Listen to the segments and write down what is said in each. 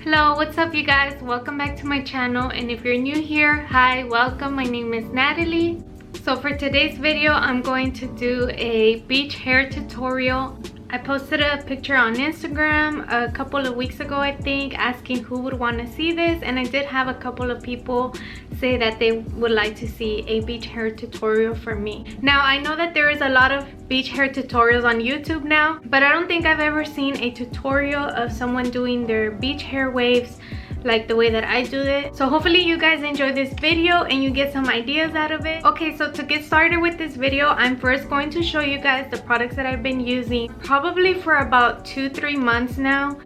Hello, what's up you guys? Welcome back to my channel, and if you're new here, hi, welcome. My name is Natalie. So for today's video, I'm going to do a beach hair tutorial. I posted a picture on Instagram a couple of weeks ago, I think, asking who would want to see this, and I did have a couple of people say that they would like to see a beach hair tutorial from me. Now, I know that there is a lot of beach hair tutorials on YouTube now, but I don't think I've ever seen a tutorial of someone doing their beach hair waves like the way that I do it. So hopefully you guys enjoy this video and you get some ideas out of it. Okay, so to get started with this video, I'm first going to show you guys the products that I've been using probably for about 2-3 months now.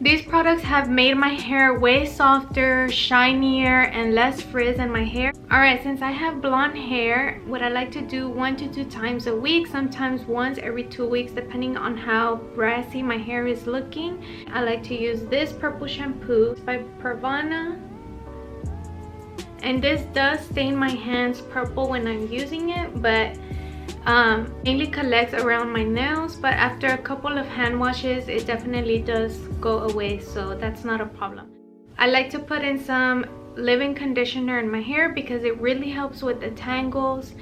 These products have made my hair way softer, shinier, and less frizz in my hair. Alright, since I have blonde hair, what I like to do 1 to 2 times a week, sometimes once every 2 weeks, depending on how brassy my hair is looking, I like to use this purple shampoo. It's by Pravana. And this does stain my hands purple when I'm using it, but mainly collects around my nails, but after a couple of hand washes it definitely does go away, so that's not a problem. I like to put in some leave-in conditioner in my hair because it really helps with the tangles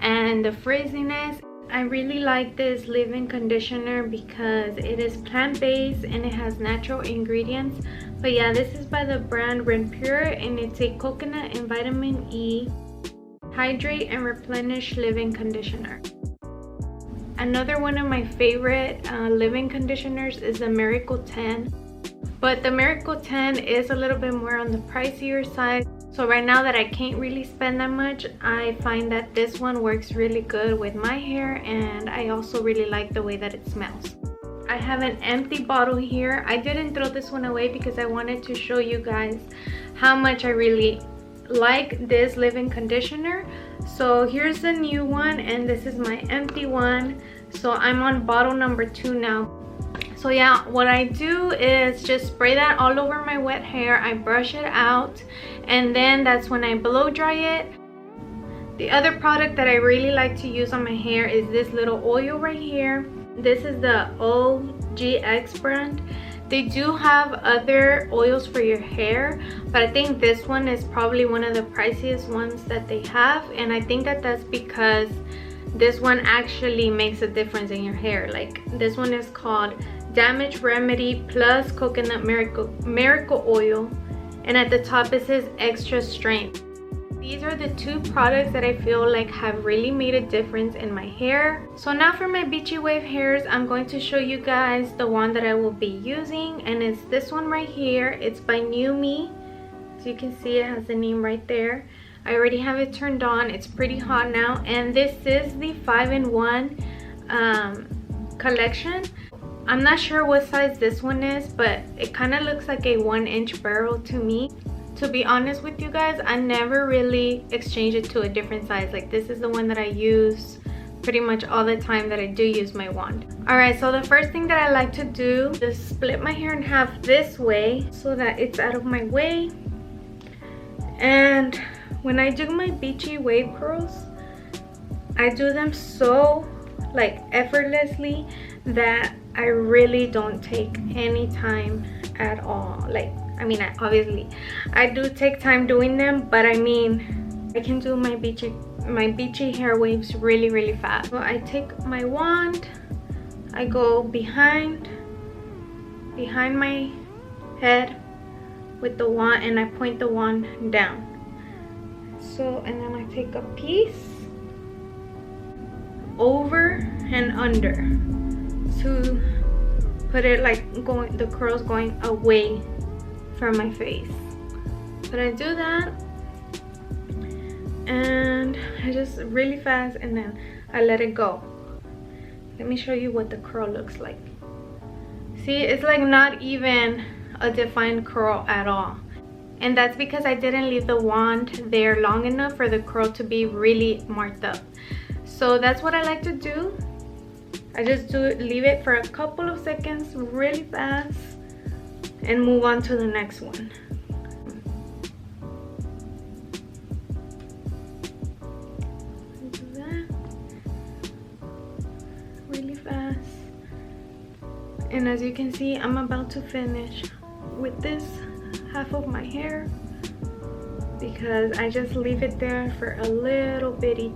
and the frizziness. I really like this leave-in conditioner because it is plant-based and it has natural ingredients. But yeah, this is by the brand Pure, and it's a coconut and vitamin E hydrate and replenish leave-in conditioner. Another one of my favorite leave-in conditioners is the Miracle 10, but the Miracle 10 is a little bit more on the pricier side. So right now that I can't really spend that much, I find that this one works really good with my hair, and I also really like the way that it smells. I have an empty bottle here. I didn't throw this one away because I wanted to show you guys how much I really like this leave-in conditioner. So here's the new one, and this is my empty one. So I'm on bottle number 2 now. So yeah, what I do is just spray that all over my wet hair. I brush it out, and then that's when I blow dry it. The other product that I really like to use on my hair is this little oil right here. This is the OGX brand. They do have other oils for your hair, but I think this one is probably one of the priciest ones that they have, and I think that that's because this one actually makes a difference in your hair. Like, this one is called Damage Remedy plus Coconut Miracle Oil, and at the top it says extra strength. These are the 2 products that I feel like have really made a difference in my hair. So now for my beachy wave hairs, I'm going to show you guys the one that I will be using, and it's this one right here. It's by New Me. So you can see it has the name right there. I already have it turned on. It's pretty hot now, and this is the 5-in-1 collection. I'm not sure what size this one is, but it kind of looks like a 1-inch barrel to me. To be honest with you guys, I never really exchange it to a different size. Like, this is the one that I use pretty much all the time that I do use my wand. Alright, so the first thing that I like to do is split my hair in half this way so that it's out of my way. And when I do my beachy wave curls, I do them so like effortlessly that I really don't take any time at all. Like, I mean, obviously I do take time doing them, but I mean, I can do my beachy hair waves really fast. So I take my wand, I go behind my head with the wand, and I point the wand down. So, and then I take a piece over and under to put it like the curls going away from my face. But I do that, and I just really fast, and then I let it go. Let me show you what the curl looks like. See, it's like not even a defined curl at all, and that's because I didn't leave the wand there long enough for the curl to be really marked up. So that's what I like to do. I just leave it for a couple of seconds really fast and move on to the next one. Do that really fast. And as you can see, I'm about to finish with this half of my hair because I just leave it there for a little bitty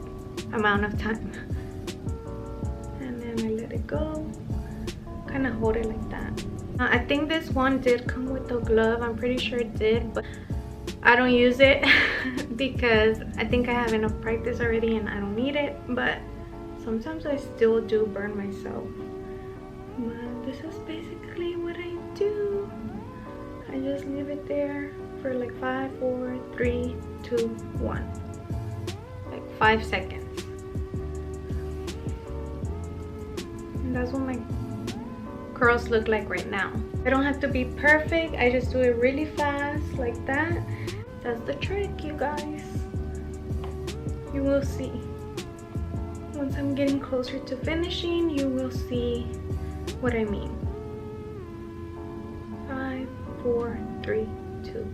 amount of time. And then I let it go. Kind of hold it like that. I think this one did come with a glove. I'm pretty sure it did, but I don't use it because I think I have enough practice already and I don't need it. But sometimes I still do burn myself. But this is basically what I do. I just leave it there for like 5, 4, 3, 2, 1. Like 5 seconds. And that's what my curls look like right now. I don't have to be perfect. I just do it really fast like that. That's the trick, you guys. You will see. Once I'm getting closer to finishing, you will see what I mean. 5, 4, 3, 2,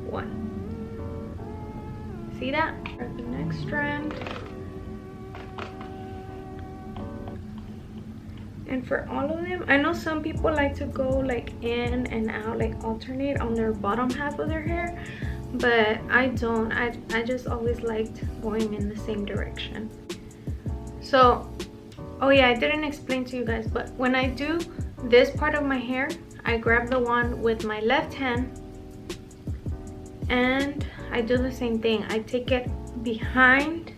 1. See that? Grab the next strand. And for all of them, I know some people like to go like in and out, like alternate on their bottom half of their hair, but I don't. I just always liked going in the same direction. So, oh yeah, I didn't explain to you guys, but when I do this part of my hair, I grab the wand with my left hand and I do the same thing. I take it behind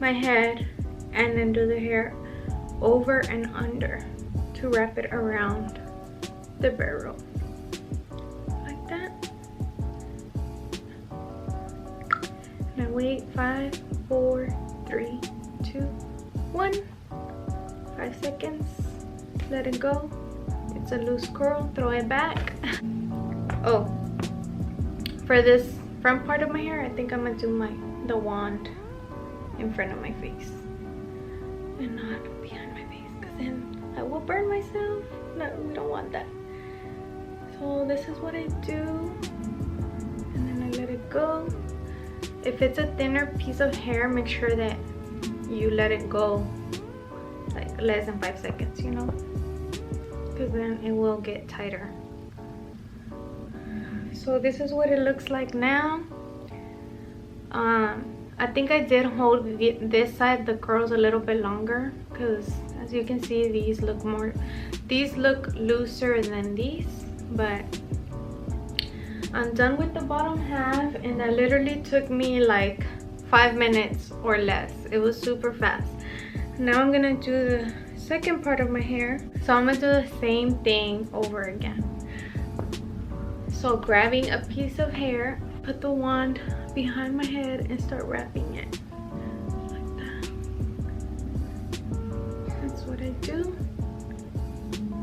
my head and then do the hair over and under to wrap it around the barrel like that. And I wait 5, 4, 3, 2, 1. 5 seconds. Let it go. It's a loose curl. Throw it back. Oh, for this front part of my hair, I think I'm gonna do the wand in front of my face and not behind my face, because then I will burn myself. No, we don't want that. So this is what I do, and then I let it go. If it's a thinner piece of hair, make sure that you let it go like less than 5 seconds, you know, because then it will get tighter. So this is what it looks like now. I think I did hold this side, the curls, a little bit longer, because as you can see, these look looser than these. But I'm done with the bottom half, and that literally took me like 5 minutes or less. It was super fast. Now I'm gonna do the second part of my hair. So I'm gonna do the same thing over again. So grabbing a piece of hair, put the wand behind my head and start wrapping it like that. That's what I do.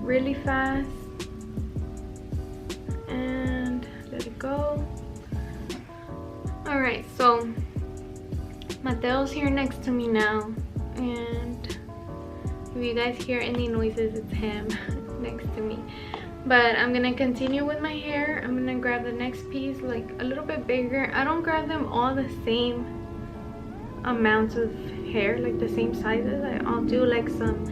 Really fast. And let it go. Alright, so Mateo's here next to me now. And if you guys hear any noises, it's him next to me. But I'm gonna continue with my hair. I'm gonna grab the next piece, like a little bit bigger. I don't grab them all the same amounts of hair, like the same sizes. I'll do like some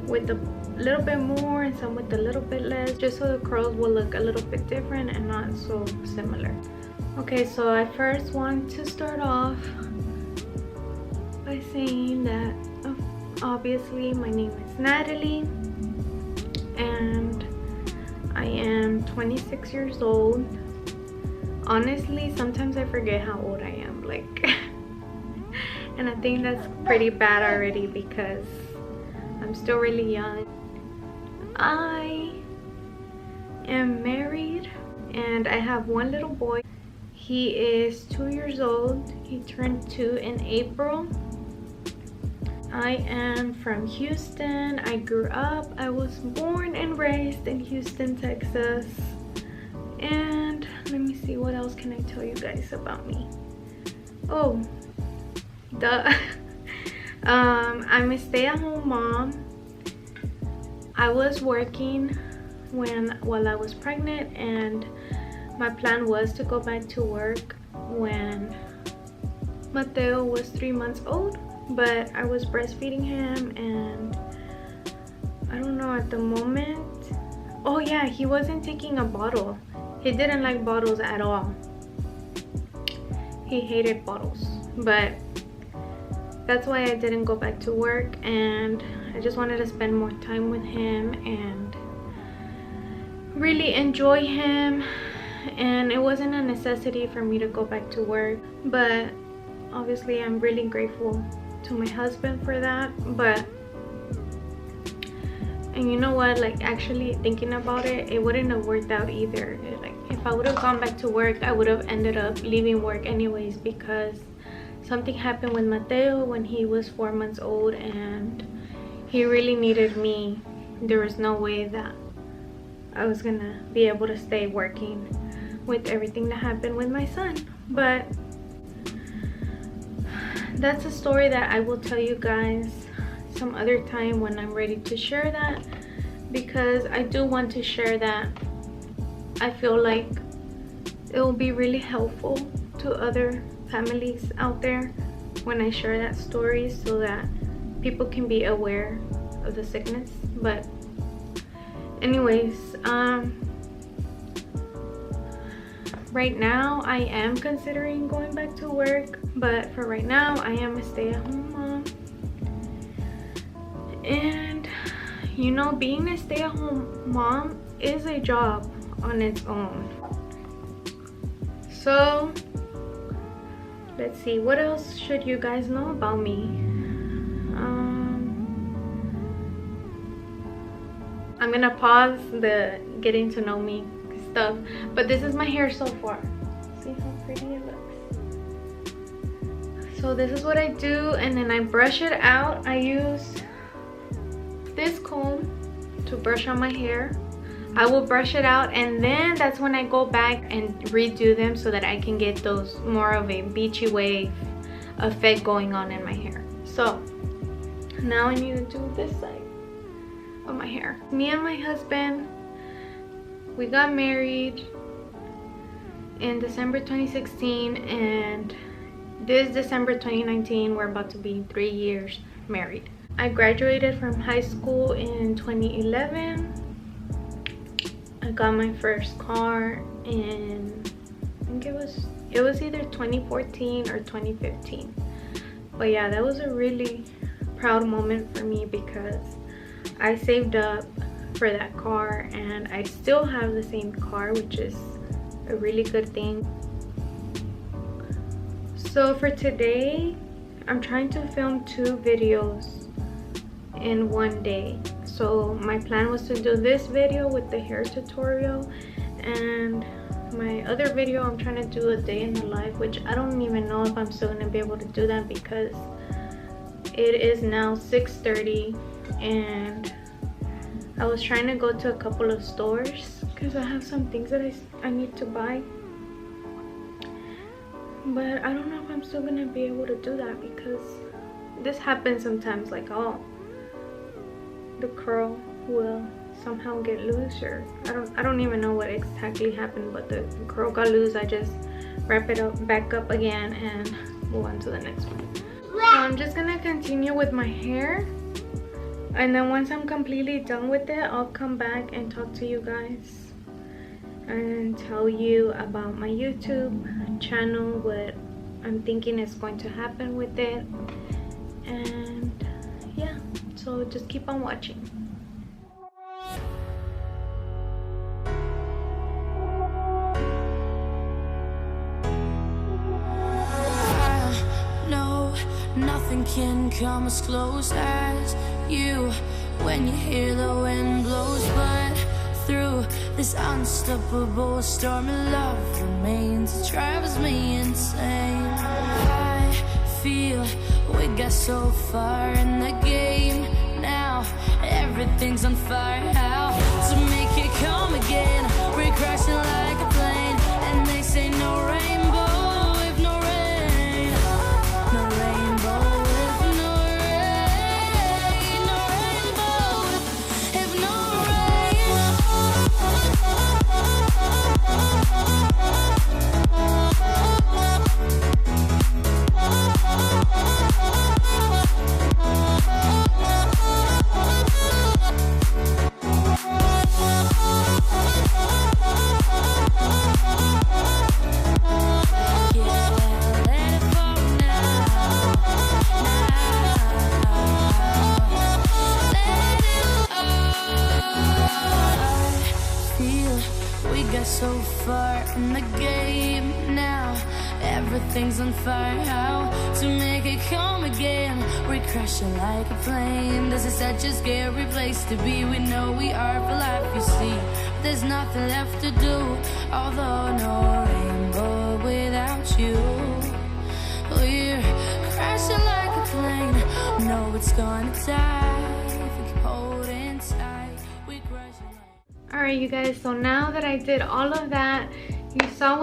with a little bit more and some with a little bit less, just so the curls will look a little bit different and not so similar. Okay, so I first want to start off by saying that obviously my name is Natalie and I am 26 years old. Honestly, sometimes I forget how old I am, like and I think that's pretty bad already because I'm still really young. I am married and I have one little boy. He is 2 years old. He turned 2 in April. I am from Houston. I was born and raised in Houston, Texas. And let me see, what else can I tell you guys about me? Oh, duh. I'm a stay-at-home mom. I was working while I was pregnant, and my plan was to go back to work when Mateo was 3 months old. But I was breastfeeding him, and I don't know, at the moment, oh yeah, he wasn't taking a bottle. He didn't like bottles at all. He hated bottles, but that's why I didn't go back to work, and I just wanted to spend more time with him and really enjoy him. And it wasn't a necessity for me to go back to work, but obviously I'm really grateful to my husband for that. And you know what, like, actually thinking about it, it wouldn't have worked out either. Like, if I would have gone back to work, I would have ended up leaving work anyways, because something happened with Mateo when he was 4 months old and he really needed me. There was no way that I was gonna be able to stay working with everything that happened with my son. But that's a story that I will tell you guys some other time when I'm ready to share that, because I do want to share that. I feel like it will be really helpful to other families out there when I share that story, so that people can be aware of the sickness. But anyways, right now I am considering going back to work, but for right now I am a stay-at-home mom. And you know, being a stay-at-home mom is a job on its own. So let's see, what else should you guys know about me? I'm gonna pause the getting to know me stuff, but this is my hair so far. See how pretty it looks? So this is what I do, and then I brush it out. I use this comb to brush on my hair. I will brush it out, and then that's when I go back and redo them so that I can get those more of a beachy wave effect going on in my hair. So now I need to do this side of my hair. Me and my husband, we got married in December 2016, and this December 2019 we're about to be 3 years married. I graduated from high school in 2011. I got my first car in, I think it was either 2014 or 2015. But yeah, that was a really proud moment for me, because I saved up for that car, and I still have the same car, which is a really good thing. So for today, I'm trying to film 2 videos in one day. So my plan was to do this video with the hair tutorial, and my other video I'm trying to do a day in the life, which I don't even know if I'm still gonna be able to do that, because it is now 6:30 and I was trying to go to a couple of stores because I have some things that I need to buy, but I don't know if I'm still gonna be able to do that, because this happens sometimes. Like, oh, the curl will somehow get loose, or I don't even know what exactly happened, but the curl got loose. I just wrap it up back up again and move on to the next one. So I'm just gonna continue with my hair, and then once I'm completely done with it, I'll come back and talk to you guys and tell you about my YouTube channel, what I'm thinking is going to happen with it, and yeah, so just keep on watching. Nothing can come as close as you when you hear the wind blows, but through this unstoppable storm of love remains. It drives me insane. I feel we got so far in the game. Now everything's on fire. How to make it come again? We're crashing like a plane, and they say no rainbow. get so far in the game now. Everything's on fire, how to make it come again? We crash it like a plane. This is such a scary place to be. We know we are for life, you see. There's nothing left to do, although no rainbow without you. We're crashing like a plane. No, it's gonna die. If we keep holding tight, we crashing like... Alright you guys, so now that I did all of that, you saw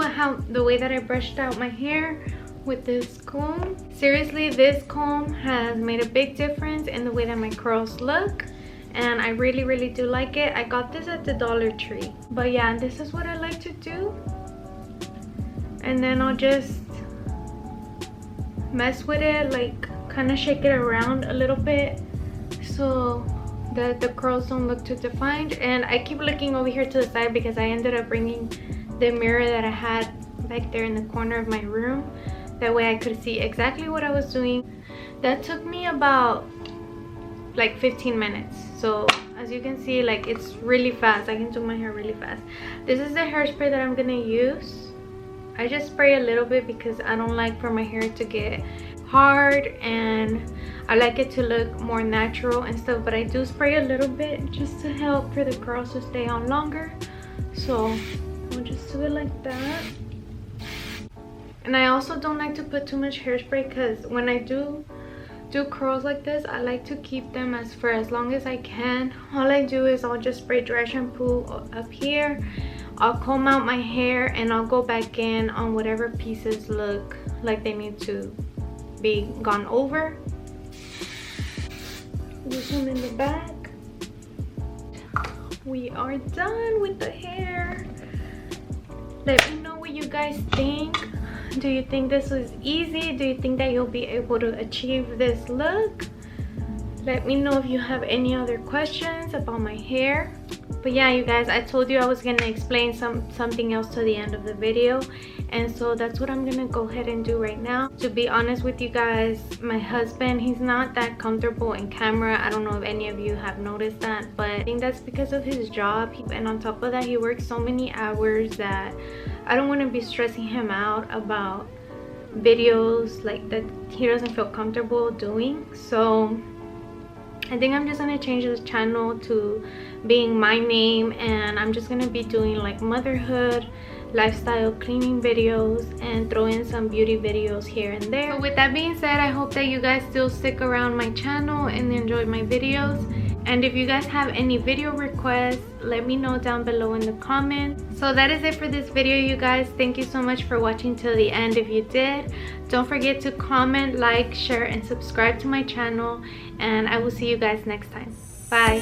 the way that I brushed out my hair with this comb. Seriously, this comb has made a big difference in the way that my curls look, and I really do like it. I got this at the Dollar Tree. But yeah, this is what I like to do. And then I'll just mess with it, like kind of shake it around a little bit so that the curls don't look too defined. And I keep looking over here to the side because I ended up bringing the mirror that I had back there in the corner of my room. That way I could see exactly what I was doing. That took me about like 15 minutes. So as you can see, like, it's really fast. I can do my hair really fast. This is the hairspray that I'm gonna use. I just spray a little bit because I don't like for my hair to get hard, and I like it to look more natural and stuff, but I do spray a little bit just to help for the curls to stay on longer. So I'll just do it like that. And I also don't like to put too much hairspray because when I do curls like this, I like to keep them for as long as I can. All I do is I'll just spray dry shampoo up here. I'll comb out my hair and I'll go back in on whatever pieces look like they need to be gone over. This one in the back. We are done with the hair. Let me know what you guys think. Do you think this was easy? Do you think that you'll be able to achieve this look? Let me know if you have any other questions about my hair. But yeah, you guys, I told you I was gonna explain something else to the end of the video, and so that's what I'm gonna go ahead and do right now. To be honest with you guys, my husband, he's not that comfortable in camera. I don't know if any of you have noticed that, but I think that's because of his job. And on top of that, he works so many hours that I don't want to be stressing him out about videos like that he doesn't feel comfortable doing. So I think I'm just gonna change this channel to being my name, and I'm just gonna be doing like motherhood, lifestyle, cleaning videos, and throw in some beauty videos here and there. So with that being said, I hope that you guys still stick around my channel and enjoy my videos. And if you guys have any video requests, let me know down below in the comments. So that is it for this video, you guys. Thank you so much for watching till the end. If you did, don't forget to comment, like, share, and subscribe to my channel. And I will see you guys next time. Bye.